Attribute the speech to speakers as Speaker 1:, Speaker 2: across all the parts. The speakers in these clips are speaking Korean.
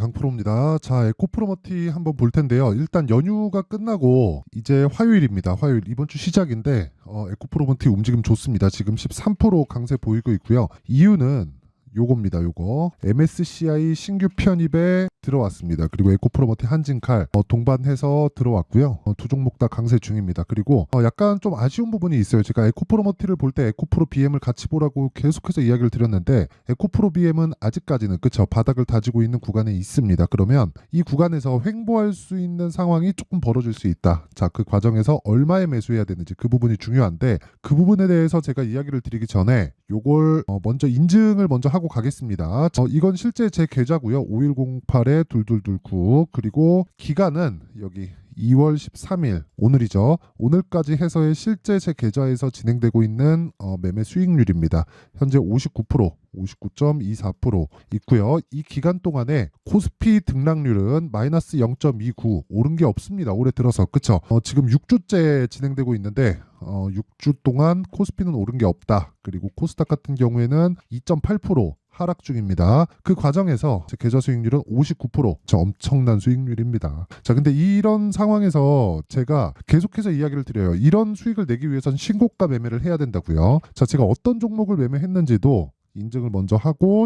Speaker 1: 강프로입니다. 자, 에코프로머티 한번 볼 텐데요. 일단 연휴가 끝나고 이제 화요일입니다. 화요일 이번 주 시작인데 에코프로머티 움직임 좋습니다. 지금 13% 강세 보이고 있고요. 이유는 요겁니다. 요거 MSCI 신규 편입에 들어왔습니다. 그리고 에코프로머티 한진칼 동반해서 들어왔고요. 두 종목 다 강세 중입니다. 그리고 약간 좀 아쉬운 부분이 있어요. 제가 에코프로머티를 볼 때 에코프로 BM을 같이 보라고 계속해서 이야기를 드렸는데 에코프로 BM은 아직까지는 그쵸 바닥을 다지고 있는 구간에 있습니다. 그러면 이 구간에서 횡보할 수 있는 상황이 조금 벌어질 수 있다. 자, 그 과정에서 얼마에 매수해야 되는지 그 부분이 중요한데 그 부분에 대해서 제가 이야기를 드리기 전에 요걸 먼저 인증을 먼저 하고 가겠습니다. 이건 실제 제 계좌고요. 5108에 2229 그리고 기간은 여기 2월 13일 오늘이죠. 오늘까지 해서의 실제 제 계좌에서 진행되고 있는 매매 수익률입니다. 현재 59%, 59.24% 있고요. 이 기간 동안에 코스피 등락률은 마이너스 0.29 오른 게 없습니다. 올해 들어서 그쵸? 지금 6주째 진행되고 있는데 6주 동안 코스피는 오른 게 없다. 그리고 코스닥 같은 경우에는 2.8% 하락 중입니다. 그 과정에서 제 계좌 수익률은 59%. 저 엄청난 수익률입니다. 자, 근데 이런 상황에서 제가 계속해서 이야기를 드려요. 이런 수익을 내기 위해선 신고가 매매를 해야 된다고요. 자, 제가 어떤 종목을 매매했는지도 인증을 먼저 하고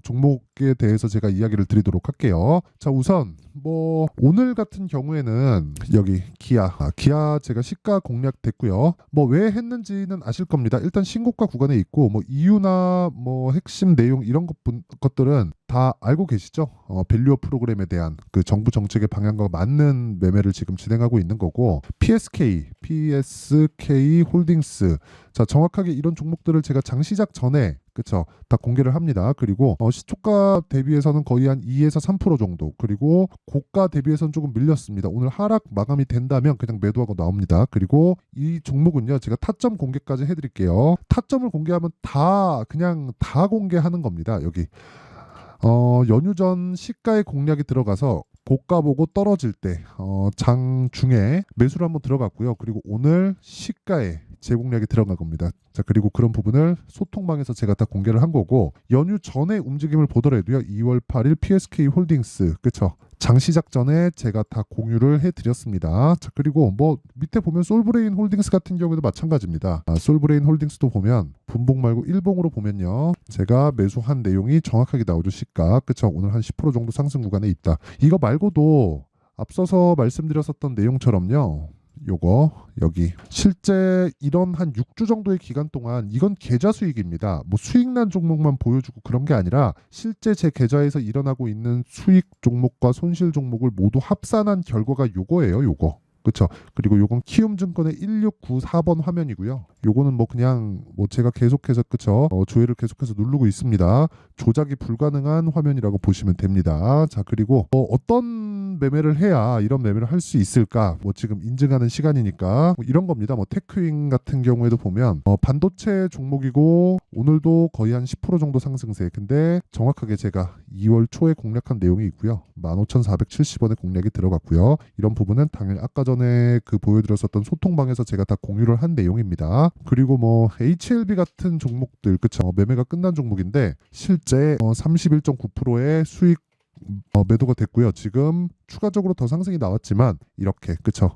Speaker 1: 종목에 대해서 제가 이야기를 드리도록 할게요. 자, 우선 뭐 오늘 같은 경우에는 여기 기아 제가 시가 공략 됐고요. 뭐 왜 했는지는 아실 겁니다. 일단 신고가 구간에 있고 뭐 이유나 뭐 핵심 내용 이런 것들은 다 알고 계시죠? 밸류어 프로그램에 대한 그 정부 정책의 방향과 맞는 매매를 지금 진행하고 있는 거고 PSK 홀딩스 자 정확하게 이런 종목들을 제가 장 시작 전에 그쵸 다 공개를 합니다. 그리고 시초가 대비해서는 거의 한 2에서 3% 정도 그리고 고가 대비해서는 조금 밀렸습니다. 오늘 하락 마감이 된다면 그냥 매도하고 나옵니다. 그리고 이 종목은요 제가 타점 공개까지 해드릴게요. 타점을 공개하면 그냥 다 공개하는 겁니다. 여기 연휴 전 시가의 공략이 들어가서 고가 보고 떨어질 때 장 중에 매수를 한번 들어갔고요. 그리고 오늘 시가에 재공략이 들어간 겁니다. 자, 그리고 그런 부분을 소통방에서 제가 다 공개를 한 거고 연휴 전에 움직임을 보더라도요. 2월 8일 PSK 홀딩스 그쵸? 장 시작 전에 제가 다 공유를 해드렸습니다. 자, 그리고 뭐 밑에 보면 솔브레인 홀딩스 같은 경우에도 마찬가지입니다. 솔브레인 홀딩스도 보면 분봉 말고 일봉으로 보면요. 제가 매수한 내용이 정확하게 나오죠. 시가 그쵸? 오늘 한 10% 정도 상승 구간에 있다. 이거 말고도 앞서서 말씀드렸었던 내용처럼요. 요거 여기 실제 이런 한 6주 정도의 기간 동안 이건 계좌 수익입니다. 뭐 수익난 종목만 보여주고 그런 게 아니라 실제 제 계좌에서 일어나고 있는 수익 종목과 손실 종목을 모두 합산한 결과가 요거예요. 요거. 그쵸. 그리고 요건 키움증권의 1694번 화면이고요. 요거는 뭐 그냥 뭐 제가 계속해서 그쵸. 조회를 계속해서 누르고 있습니다. 조작이 불가능한 화면이라고 보시면 됩니다. 자, 그리고 어떤 매매를 해야 이런 매매를 할 수 있을까? 뭐 지금 인증하는 시간이니까 뭐 이런 겁니다. 뭐 테크윙 같은 경우에도 보면 반도체 종목이고 오늘도 거의 한 10% 정도 상승세. 근데 정확하게 제가 2월 초에 공략한 내용이 있고요. 15,470원에 공략이 들어갔고요. 이런 부분은 당연히 아까 전에 그 보여드렸었던 소통방에서 제가 다 공유를 한 내용입니다. 그리고 뭐 HLB 같은 종목들 그쵸 매매가 끝난 종목인데 실제 31.9%의 수익 매도가 됐고요. 지금 추가적으로 더 상승이 나왔지만 이렇게 그쵸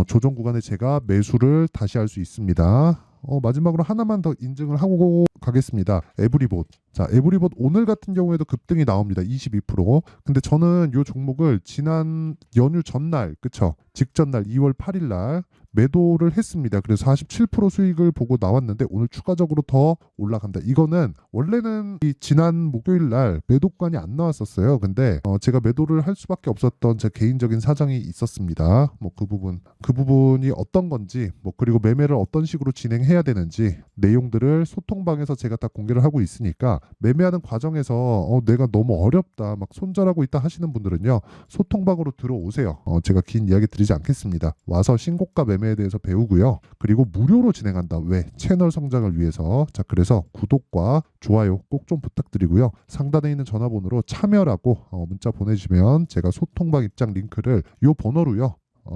Speaker 1: 조정 구간에 제가 매수를 다시 할 수 있습니다. 마지막으로 하나만 더 인증을 하고 가겠습니다. 에브리봇. 자, 에브리봇 오늘 같은 경우에도 급등이 나옵니다. 22%. 근데 저는 이 종목을 지난 연휴 전날, 그쵸? 직전 날 2월 8일 날 매도를 했습니다. 그래서 47% 수익을 보고 나왔는데 오늘 추가적으로 더 올라간다. 이거는 원래는 이 지난 목요일 날 매도권이 안 나왔었어요. 근데 제가 매도를 할 수밖에 없었던 제 개인적인 사정이 있었습니다. 뭐 그 부분이 어떤 건지 뭐 그리고 매매를 어떤 식으로 진행해야 되는지 내용들을 소통방에서 제가 다 공개를 하고 있으니까 매매하는 과정에서 내가 너무 어렵다 막 손절하고 있다 하시는 분들은요 소통방으로 들어오세요. 제가 긴 이야기 드리지 않겠습니다. 와서 신고가 매매에 대해서 배우고요. 그리고 무료로 진행한다. 왜? 채널 성장을 위해서. 자, 그래서 구독과 좋아요 꼭 좀 부탁드리고요. 상단에 있는 전화번호로 참여라고 문자 보내주시면 제가 소통방 입장 링크를 이 번호로요.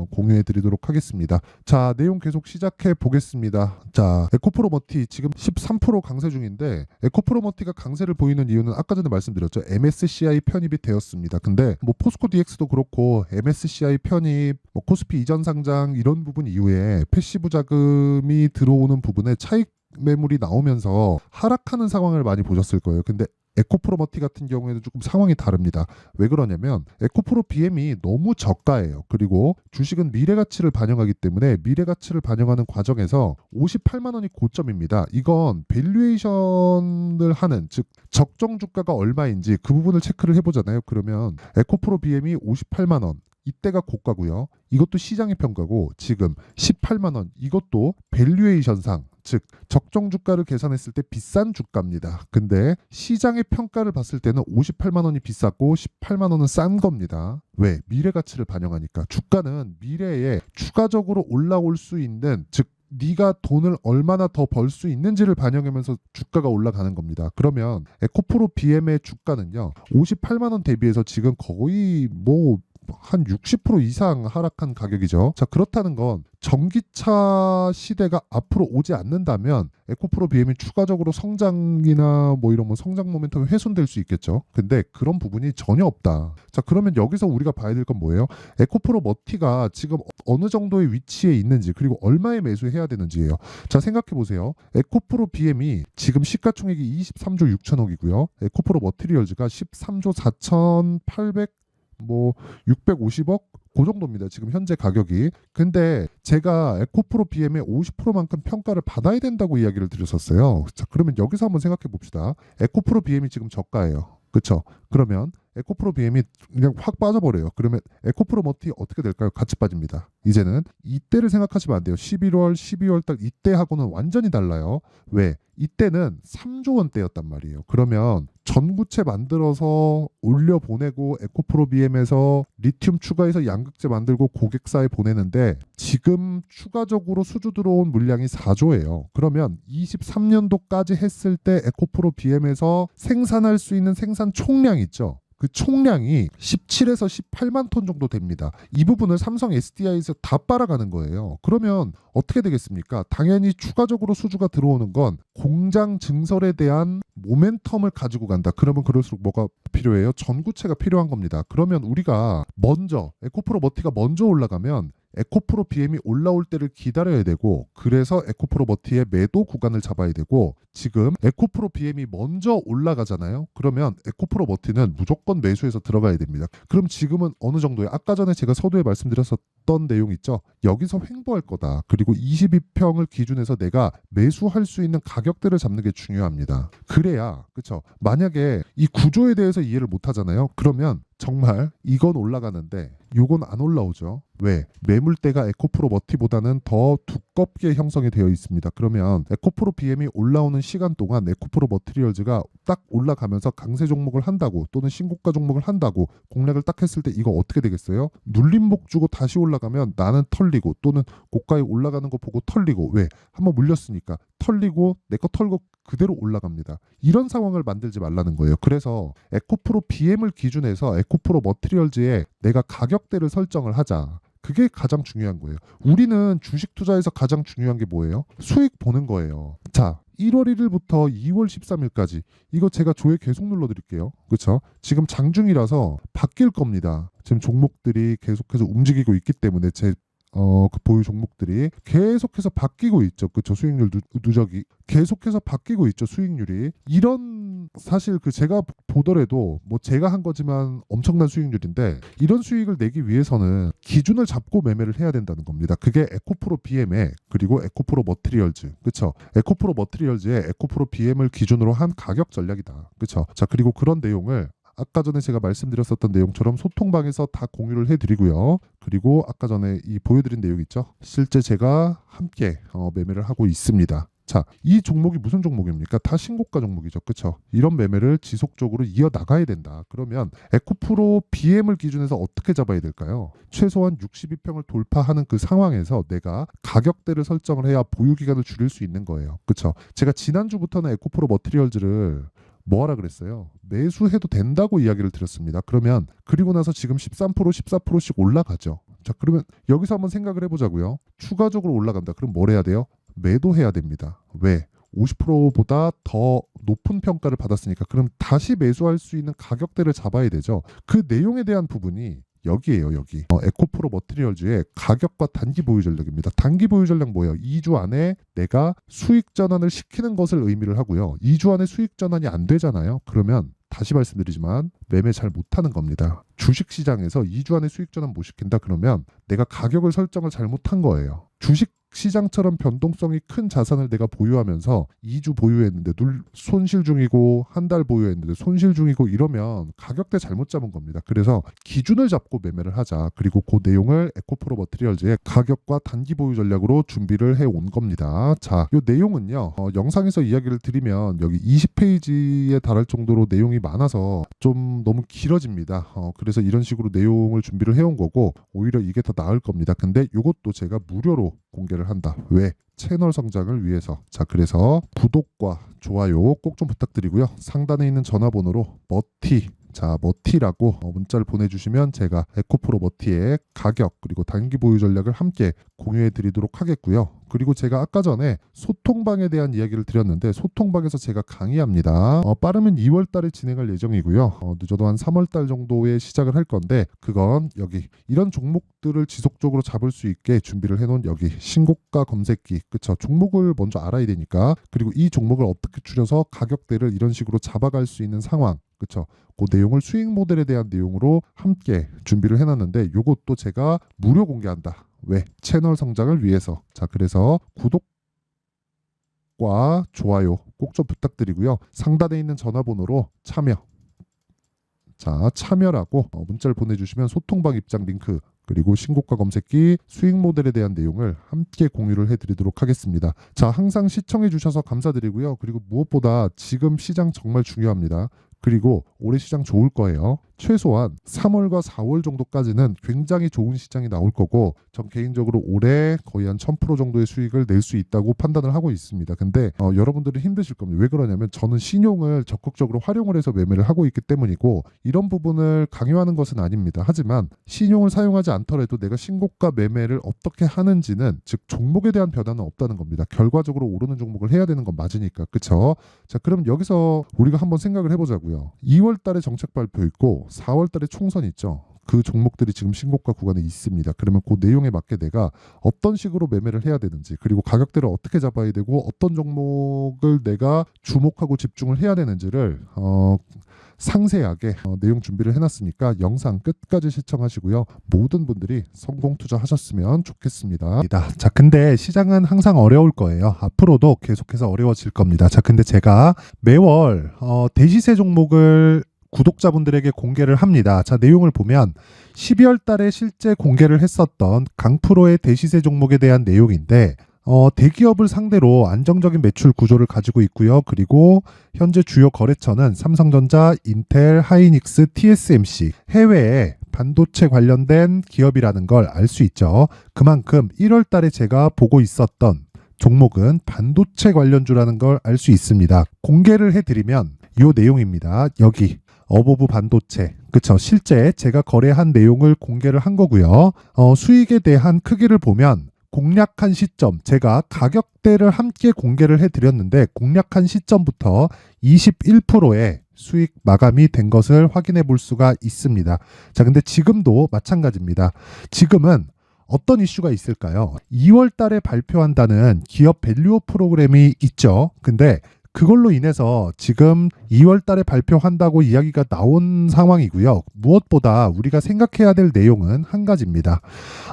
Speaker 1: 공유해 드리도록 하겠습니다. 자, 내용 계속 시작해 보겠습니다. 자, 에코프로머티 지금 13% 강세 중인데, 에코프로머티가 강세를 보이는 이유는 아까 전에 말씀드렸죠. MSCI 편입이 되었습니다. 근데 뭐 포스코 DX도 그렇고 MSCI 편입, 뭐 코스피 이전 상장 이런 부분 이후에 패시브 자금이 들어오는 부분에 차익 매물이 나오면서 하락하는 상황을 많이 보셨을 거예요. 근데 에코프로머티 같은 경우에는 조금 상황이 다릅니다. 왜 그러냐면 에코프로 BM이 너무 저가예요. 그리고 주식은 미래가치를 반영하기 때문에 미래가치를 반영하는 과정에서 58만 원이 고점입니다. 이건 밸류에이션을 하는, 즉 적정 주가가 얼마인지 그 부분을 체크를 해보잖아요. 그러면 에코프로 BM이 58만 원, 이때가 고가고요. 이것도 시장의 평가고, 지금 18만 원, 이것도 밸류에이션상, 즉 적정 주가를 계산했을 때 비싼 주가입니다. 근데 시장의 평가를 봤을 때는 58만 원이 비쌌고 18만 원은 싼 겁니다. 왜? 미래 가치를 반영하니까. 주가는 미래에 추가적으로 올라올 수 있는, 즉 네가 돈을 얼마나 더 벌 수 있는지를 반영하면서 주가가 올라가는 겁니다. 그러면 에코프로 BM의 주가는요, 58만 원 대비해서 지금 거의 뭐 한 60% 이상 하락한 가격이죠. 자, 그렇다는 건 전기차 시대가 앞으로 오지 않는다면 에코프로 BM이 추가적으로 성장이나 뭐 이런 뭐 성장 모멘텀이 훼손될 수 있겠죠. 근데 그런 부분이 전혀 없다. 자, 그러면 여기서 우리가 봐야 될 건 뭐예요? 에코프로 머티가 지금 어느 정도의 위치에 있는지, 그리고 얼마에 매수해야 되는지예요. 자, 생각해 보세요. 에코프로 BM이 지금 시가총액이 23조 6천억이고요. 에코프로 머티리얼즈가 13조 4,800 뭐 650억 그 정도입니다. 지금 현재 가격이. 근데 제가 에코프로 BM의 50%만큼 평가를 받아야 된다고 이야기를 드렸었어요. 자, 그러면 여기서 한번 생각해 봅시다. 에코프로 BM이 지금 저가예요. 그렇죠? 그러면 에코프로 BM이 그냥 확 빠져버려요. 그러면 에코프로 머티 어떻게 될까요? 같이 빠집니다. 이제는 이때를 생각하시면 안 돼요. 11월, 12월 달 이때하고는 완전히 달라요. 왜? 이때는 3조 원대였단 말이에요. 그러면 전구체 만들어서 올려보내고 에코프로 BM에서 리튬 추가해서 양극재 만들고 고객사에 보내는데, 지금 추가적으로 수주 들어온 물량이 4조예요. 그러면 23년도까지 했을 때 에코프로 BM에서 생산할 수 있는 생산 총량 있죠. 그 총량이 17에서 18만 톤 정도 됩니다. 이 부분을 삼성 SDI에서 다 빨아가는 거예요. 그러면 어떻게 되겠습니까? 당연히 추가적으로 수주가 들어오는 건 공장 증설에 대한 모멘텀을 가지고 간다. 그러면 그럴수록 뭐가 필요해요? 전구체가 필요한 겁니다. 그러면 우리가 먼저 에코프로 머티가 먼저 올라가면 에코프로 BM이 올라올 때를 기다려야 되고, 그래서 에코프로 머티의 매도 구간을 잡아야 되고, 지금 에코프로 BM이 먼저 올라가잖아요. 그러면 에코프로 머티는 무조건 매수해서 들어가야 됩니다. 그럼 지금은 어느 정도예요? 아까 전에 제가 서두에 말씀드렸었던 내용 있죠. 여기서 횡보할 거다. 그리고 22평을 기준해서 내가 매수할 수 있는 가격대를 잡는 게 중요합니다. 그래야, 그렇죠? 만약에 이 구조에 대해서 이해를 못 하잖아요. 그러면 정말 이건 올라가는데 요건 안 올라오죠. 왜? 매물대가 에코프로 머티보다는 더 두껍게 형성이 되어 있습니다. 그러면 에코프로 BM이 올라오는 시간 동안 에코프로 머티리얼즈가 딱 올라가면서 강세 종목을 한다고, 또는 신고가 종목을 한다고 공략을 딱 했을 때 이거 어떻게 되겠어요? 눌림목 주고 다시 올라가면 나는 털리고, 또는 고가에 올라가는 거 보고 털리고, 왜? 한번 물렸으니까 털리고 내 거 털고 그대로 올라갑니다. 이런 상황을 만들지 말라는 거예요. 그래서 에코프로 BM을 기준해서 에코프로 머티리얼즈에 내가 가격대를 설정을 하자. 그게 가장 중요한 거예요. 우리는 주식 투자에서 가장 중요한 게 뭐예요? 수익 보는 거예요. 자, 1월 1일부터 2월 13일까지 이거 제가 조회 계속 눌러드릴게요. 그렇죠? 지금 장중이라서 바뀔 겁니다. 지금 종목들이 계속해서 움직이고 있기 때문에 그 보유 종목들이 계속해서 바뀌고 있죠. 그쵸? 수익률 누적이 계속해서 바뀌고 있죠. 수익률이. 이런, 사실 그 제가 보더라도 뭐 제가 한 거지만 엄청난 수익률인데, 이런 수익을 내기 위해서는 기준을 잡고 매매를 해야 된다는 겁니다. 그게 에코프로 BM에, 그리고 에코프로 머티리얼즈, 그쵸? 에코프로 머티리얼즈에 에코프로 BM을 기준으로 한 가격 전략이다. 그쵸? 자, 그리고 그런 내용을 아까 전에 제가 말씀드렸었던 내용처럼 소통방에서 다 공유를 해드리고요. 그리고 아까 전에 이 보여드린 내용 있죠. 실제 제가 함께 매매를 하고 있습니다. 자, 이 종목이 무슨 종목입니까? 다 신고가 종목이죠. 그렇죠? 이런 매매를 지속적으로 이어나가야 된다. 그러면 에코프로 BM을 기준해서 어떻게 잡아야 될까요? 최소한 62평을 돌파하는 그 상황에서 내가 가격대를 설정을 해야 보유기간을 줄일 수 있는 거예요. 그렇죠? 제가 지난주부터는 에코프로 머티리얼즈를 뭐하라 그랬어요? 매수해도 된다고 이야기를 드렸습니다. 그러면 그리고 나서 지금 13%, 14%씩 올라가죠. 자, 그러면 여기서 한번 생각을 해보자고요. 추가적으로 올라간다. 그럼 뭘 해야 돼요? 매도해야 됩니다. 왜? 50%보다 더 높은 평가를 받았으니까. 그럼 다시 매수할 수 있는 가격대를 잡아야 되죠. 그 내용에 대한 부분이 여기에요. 여기 에코프로 머티리얼즈의 가격과 단기 보유 전략입니다. 단기 보유 전략 뭐예요? 2주 안에 내가 수익 전환을 시키는 것을 의미를 하고요. 2주 안에 수익 전환이 안 되잖아요. 그러면 다시 말씀드리지만 매매 잘 못하는 겁니다. 주식시장에서 2주 안에 수익 전환 못 시킨다 그러면 내가 가격을 설정을 잘못한 거예요. 주식 시장처럼 변동성이 큰 자산을 내가 보유하면서 2주 보유했는데 손실 중이고 한 달 보유했는데 손실 중이고 이러면 가격대 잘못 잡은 겁니다. 그래서 기준을 잡고 매매를 하자. 그리고 그 내용을 에코프로 머티리얼즈의 가격과 단기 보유 전략으로 준비를 해 온 겁니다. 자, 이 내용은요. 영상에서 이야기를 드리면 여기 20페이지에 달할 정도로 내용이 많아서 좀 너무 길어집니다. 그래서 이런 식으로 내용을 준비를 해온 거고 오히려 이게 더 나을 겁니다. 근데 이것도 제가 무료로 공개를 한다. 왜? 채널 성장을 위해서. 자, 그래서 구독과 좋아요 꼭 좀 부탁드리고요. 상단에 있는 전화번호로 머티라고 문자를 보내주시면 제가 에코프로 머티의 가격 그리고 단기 보유 전략을 함께 공유해 드리도록 하겠고요. 그리고 제가 아까 전에 소통방에 대한 이야기를 드렸는데 소통방에서 제가 강의합니다. 빠르면 2월 달에 진행할 예정이고요. 늦어도 한 3월 달 정도에 시작을 할 건데 그건 여기 이런 종목들을 지속적으로 잡을 수 있게 준비를 해놓은 여기 신고가 검색기 그쵸? 종목을 먼저 알아야 되니까 그리고 이 종목을 어떻게 추려서 가격대를 이런 식으로 잡아갈 수 있는 상황 그쵸? 그 내용을 수익 모델에 대한 내용으로 함께 준비를 해놨는데 이것도 제가 무료 공개한다. 왜? 채널 성장을 위해서. 자, 그래서 구독과 좋아요 꼭 좀 부탁드리고요. 상단에 있는 전화번호로 참여라고 문자를 보내주시면 소통방 입장 링크 그리고 신고가 검색기 수익 모델에 대한 내용을 함께 공유를 해드리도록 하겠습니다. 자, 항상 시청해 주셔서 감사드리고요. 그리고 무엇보다 지금 시장 정말 중요합니다. 그리고 올해 시장 좋을 거예요. 최소한 3월과 4월 정도까지는 굉장히 좋은 시장이 나올 거고 전 개인적으로 올해 거의 한 1000% 정도의 수익을 낼 수 있다고 판단을 하고 있습니다. 근데 여러분들은 힘드실 겁니다. 왜 그러냐면 저는 신용을 적극적으로 활용을 해서 매매를 하고 있기 때문이고 이런 부분을 강요하는 것은 아닙니다. 하지만 신용을 사용하지 않더라도 내가 신고가 매매를 어떻게 하는지는 즉 종목에 대한 변화는 없다는 겁니다. 결과적으로 오르는 종목을 해야 되는 건 맞으니까. 그쵸? 자, 그럼 여기서 우리가 한번 생각을 해보자고요. 2월 달에 정책 발표 있고 4월 달에 총선 있죠. 그 종목들이 지금 신고가 구간에 있습니다. 그러면 그 내용에 맞게 내가 어떤 식으로 매매를 해야 되는지 그리고 가격대를 어떻게 잡아야 되고 어떤 종목을 내가 주목하고 집중을 해야 되는지를 상세하게 내용 준비를 해놨으니까 영상 끝까지 시청하시고요. 모든 분들이 성공 투자하셨으면 좋겠습니다. 자, 근데 시장은 항상 어려울 거예요. 앞으로도 계속해서 어려워질 겁니다. 자, 근데 제가 매월 대시세 종목을 구독자분들에게 공개를 합니다. 자, 내용을 보면 12월 달에 실제 공개를 했었던 강프로의 대시세 종목에 대한 내용인데 대기업을 상대로 안정적인 매출 구조를 가지고 있고요. 그리고 현재 주요 거래처는 삼성전자, 인텔, 하이닉스, TSMC, 해외에 반도체 관련된 기업이라는 걸 알 수 있죠. 그만큼 1월 달에 제가 보고 있었던 종목은 반도체 관련주라는 걸 알 수 있습니다. 공개를 해드리면 이 내용입니다. 여기 어보브 반도체 그쵸? 실제 제가 거래한 내용을 공개를 한 거고요. 수익에 대한 크기를 보면 공략한 시점 제가 가격대를 함께 공개를 해드렸는데 공략한 시점부터 21%의 수익 마감이 된 것을 확인해 볼 수가 있습니다. 자, 근데 지금도 마찬가지입니다. 지금은 어떤 이슈가 있을까요? 2월 달에 발표한다는 기업 밸류업 프로그램이 있죠. 근데 그걸로 인해서 지금 2월 달에 발표한다고 이야기가 나온 상황이고요. 무엇보다 우리가 생각해야 될 내용은 한 가지입니다.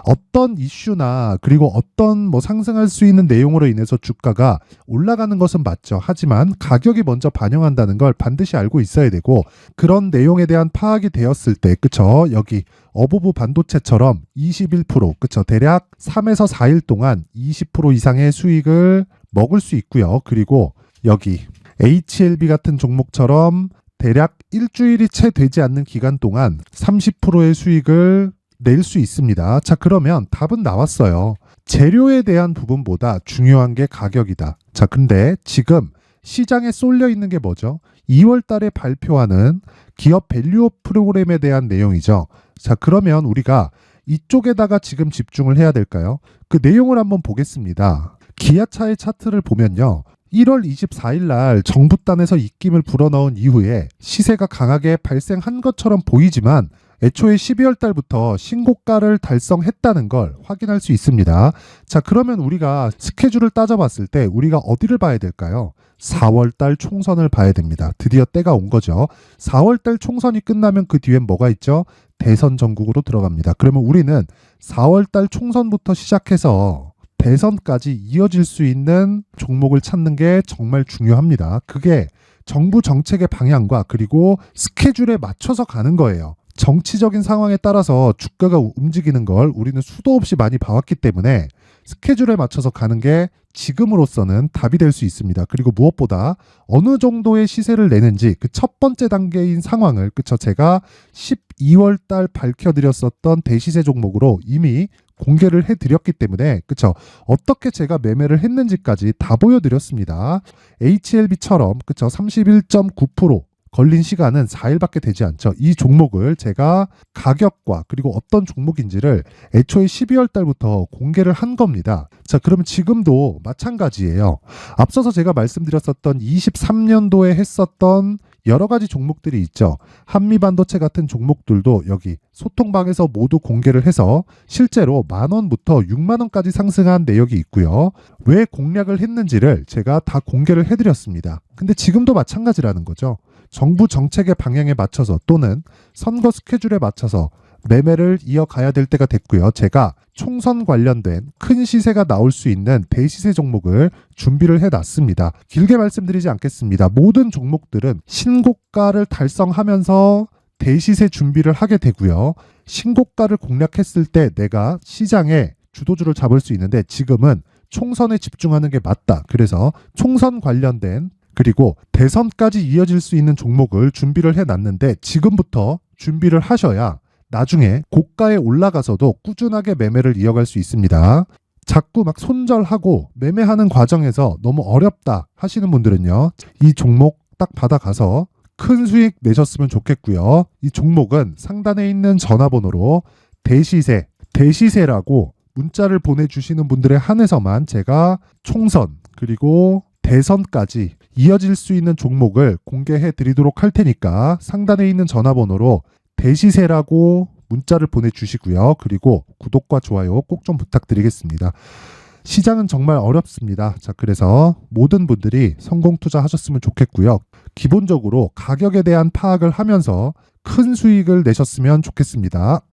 Speaker 1: 어떤 이슈나 그리고 어떤 상승할 수 있는 내용으로 인해서 주가가 올라가는 것은 맞죠. 하지만 가격이 먼저 반영한다는 걸 반드시 알고 있어야 되고 그런 내용에 대한 파악이 되었을 때 그쵸? 여기 어보브 반도체처럼 21% 그쵸? 대략 3에서 4일 동안 20% 이상의 수익을 먹을 수 있고요. 그리고 여기 HLB 같은 종목처럼 대략 일주일이 채 되지 않는 기간 동안 30%의 수익을 낼 수 있습니다. 자, 그러면 답은 나왔어요. 재료에 대한 부분보다 중요한 게 가격이다. 자, 근데 지금 시장에 쏠려 있는 게 뭐죠? 2월 달에 발표하는 기업 밸류업 프로그램에 대한 내용이죠. 자, 그러면 우리가 이쪽에다가 지금 집중을 해야 될까요? 그 내용을 한번 보겠습니다. 기아차의 차트를 보면요. 1월 24일 날 정부단에서 입김을 불어넣은 이후에 시세가 강하게 발생한 것처럼 보이지만 애초에 12월 달부터 신고가를 달성했다는 걸 확인할 수 있습니다. 자, 그러면 우리가 스케줄을 따져봤을 때 우리가 어디를 봐야 될까요? 4월 달 총선을 봐야 됩니다. 드디어 때가 온 거죠. 4월 달 총선이 끝나면 그 뒤엔 뭐가 있죠? 대선 전국으로 들어갑니다. 그러면 우리는 4월 달 총선부터 시작해서 대선까지 이어질 수 있는 종목을 찾는 게 정말 중요합니다. 그게 정부 정책의 방향과 그리고 스케줄에 맞춰서 가는 거예요. 정치적인 상황에 따라서 주가가 움직이는 걸 우리는 수도 없이 많이 봐왔기 때문에 스케줄에 맞춰서 가는 게 지금으로서는 답이 될 수 있습니다. 그리고 무엇보다 어느 정도의 시세를 내는지 그 첫 번째 단계인 상황을 제가 12월 달 밝혀드렸었던 대시세 종목으로 이미 공개를 해드렸기 때문에 어떻게 제가 매매를 했는지까지 다 보여드렸습니다. HLB처럼 31.9% 걸린 시간은 4일밖에 되지 않죠. 이 종목을 제가 가격과 그리고 어떤 종목인지를 애초에 12월 달부터 공개를 한 겁니다. 자, 그러면 지금도 마찬가지예요. 앞서서 제가 말씀드렸었던 23년도에 했었던 여러 가지 종목들이 있죠. 한미반도체 같은 종목들도 여기 소통방에서 모두 공개를 해서 실제로 10,000원부터 60,000원까지 상승한 내역이 있고요. 왜 공략을 했는지를 제가 다 공개를 해드렸습니다. 근데 지금도 마찬가지라는 거죠. 정부 정책의 방향에 맞춰서 또는 선거 스케줄에 맞춰서 매매를 이어가야 될 때가 됐고요. 제가 총선 관련된 큰 시세가 나올 수 있는 대시세 종목을 준비를 해놨습니다. 길게 말씀드리지 않겠습니다. 모든 종목들은 신고가를 달성하면서 대시세 준비를 하게 되고요. 신고가를 공략했을 때 내가 시장에 주도주를 잡을 수 있는데 지금은 총선에 집중하는 게 맞다. 그래서 총선 관련된 그리고 대선까지 이어질 수 있는 종목을 준비를 해놨는데 지금부터 준비를 하셔야 나중에 고가에 올라가서도 꾸준하게 매매를 이어갈 수 있습니다. 자꾸 막 손절하고 매매하는 과정에서 너무 어렵다 하시는 분들은요. 이 종목 딱 받아가서 큰 수익 내셨으면 좋겠고요. 이 종목은 상단에 있는 전화번호로 대시세라고 문자를 보내주시는 분들에 한해서만 제가 총선 그리고 대선까지 이어질 수 있는 종목을 공개해 드리도록 할 테니까 상단에 있는 전화번호로 대시세라고 문자를 보내주시고요. 그리고 구독과 좋아요 꼭 좀 부탁드리겠습니다. 시장은 정말 어렵습니다. 자, 그래서 모든 분들이 성공 투자하셨으면 좋겠고요. 기본적으로 가격에 대한 파악을 하면서 큰 수익을 내셨으면 좋겠습니다.